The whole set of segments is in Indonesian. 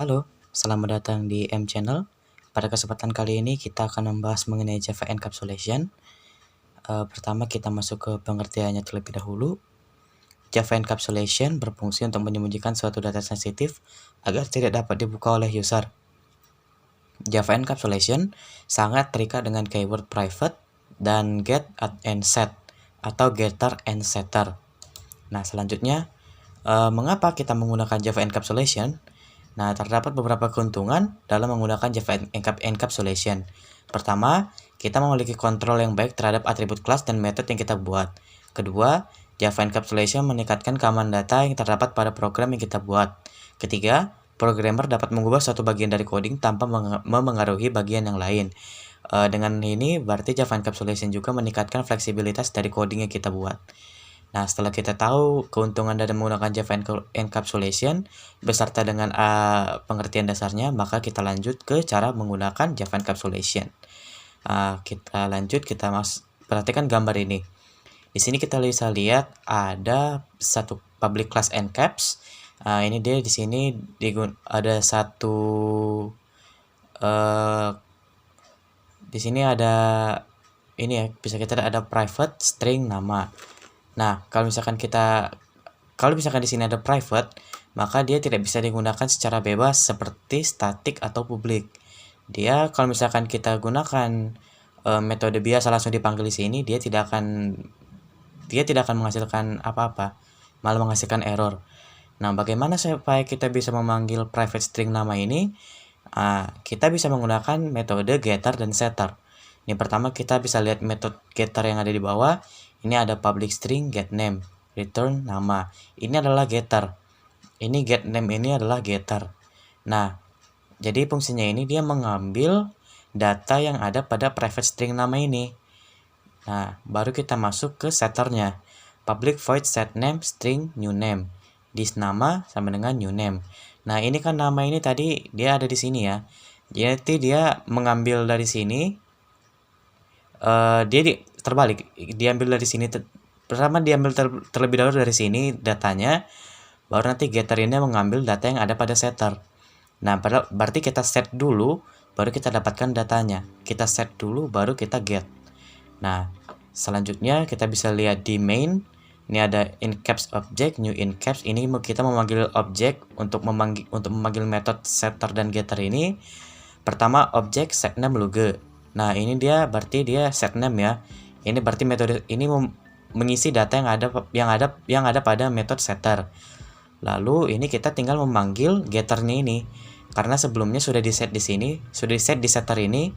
Halo, selamat datang di M Channel. Pada kesempatan kali ini kita akan membahas mengenai Java Encapsulation. Pertama kita masuk ke pengertiannya terlebih dahulu. Java Encapsulation berfungsi untuk menyembunyikan suatu data sensitif agar tidak dapat dibuka oleh user. Java Encapsulation sangat terikat dengan keyword private dan get and set atau getter and setter. Nah, selanjutnya mengapa kita menggunakan Java Encapsulation? Nah, terdapat beberapa keuntungan dalam menggunakan Java Encapsulation. Pertama, kita memiliki kontrol yang baik terhadap atribut kelas dan metode yang kita buat. Kedua, Java Encapsulation meningkatkan keamanan data yang terdapat pada program yang kita buat. Ketiga, programmer dapat mengubah suatu bagian dari coding tanpa memengaruhi bagian yang lain. Dengan ini, berarti Java Encapsulation juga meningkatkan fleksibilitas dari coding yang kita buat. Nah, setelah kita tahu keuntungan dari menggunakan Java Encapsulation beserta dengan pengertian dasarnya, maka kita lanjut ke cara menggunakan Java Encapsulation. Kita lanjut, perhatikan gambar ini. Di sini kita bisa lihat ada satu public class encaps. Ini dia di sini ada satu di sini ada ini ya, bisa kita ada private string nama. Nah, kalau misalkan di sini ada private, maka dia tidak bisa digunakan secara bebas seperti static atau public. Dia kalau misalkan kita gunakan metode biasa langsung dipanggil di sini, dia tidak akan menghasilkan apa-apa, malah menghasilkan error. Nah, bagaimana supaya kita bisa memanggil private string nama ini? Kita bisa menggunakan metode getter dan setter. Ini pertama kita bisa lihat metode getter yang ada di bawah. Ini ada public string get name, return nama. Ini adalah getter. Ini get name ini adalah getter. Nah, jadi fungsinya ini dia mengambil data yang ada pada private string nama ini. Nah, baru kita masuk ke setternya. Public void set name string new name. This nama sama dengan new name. Nah, ini kan nama ini tadi dia ada di sini ya. Jadi dia mengambil dari sini. Terbalik, diambil dari sini. Pertama diambil terlebih dahulu dari sini datanya, baru nanti getter ini mengambil data yang ada pada setter. Nah, berarti kita set dulu, baru kita dapatkan datanya. Kita set dulu, baru kita get. Nah, selanjutnya kita bisa lihat di main. Ini ada incaps object, new incaps. Ini kita memanggil objek untuk memanggil metode setter dan getter ini. Pertama objek set name logo. Nah, ini dia berarti dia set name ya. Ini berarti metode ini mengisi data yang ada pada metode setter. Lalu ini kita tinggal memanggil getternya ini. Karena sebelumnya sudah di set di sini, sudah di set di setter ini,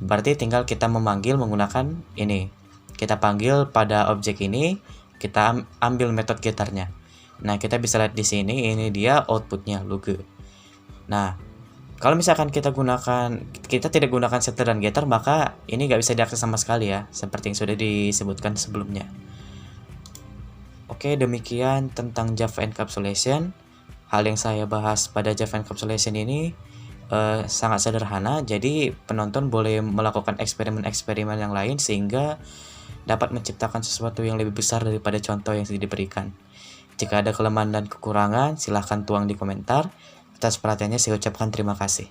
berarti tinggal kita memanggil menggunakan ini. Kita panggil pada objek ini, kita ambil metode getternya. Nah, kita bisa lihat di sini ini dia outputnya logo. Nah, kalau misalkan kita tidak gunakan setter dan getter, maka ini nggak bisa diakses sama sekali ya, seperti yang sudah disebutkan sebelumnya. Oke, demikian tentang Java Encapsulation. Hal yang saya bahas pada Java Encapsulation ini sangat sederhana, jadi penonton boleh melakukan eksperimen-eksperimen yang lain sehingga dapat menciptakan sesuatu yang lebih besar daripada contoh yang sudah diberikan. Jika ada kelemahan dan kekurangan, silahkan tuang di komentar. Atas perhatiannya saya ucapkan terima kasih.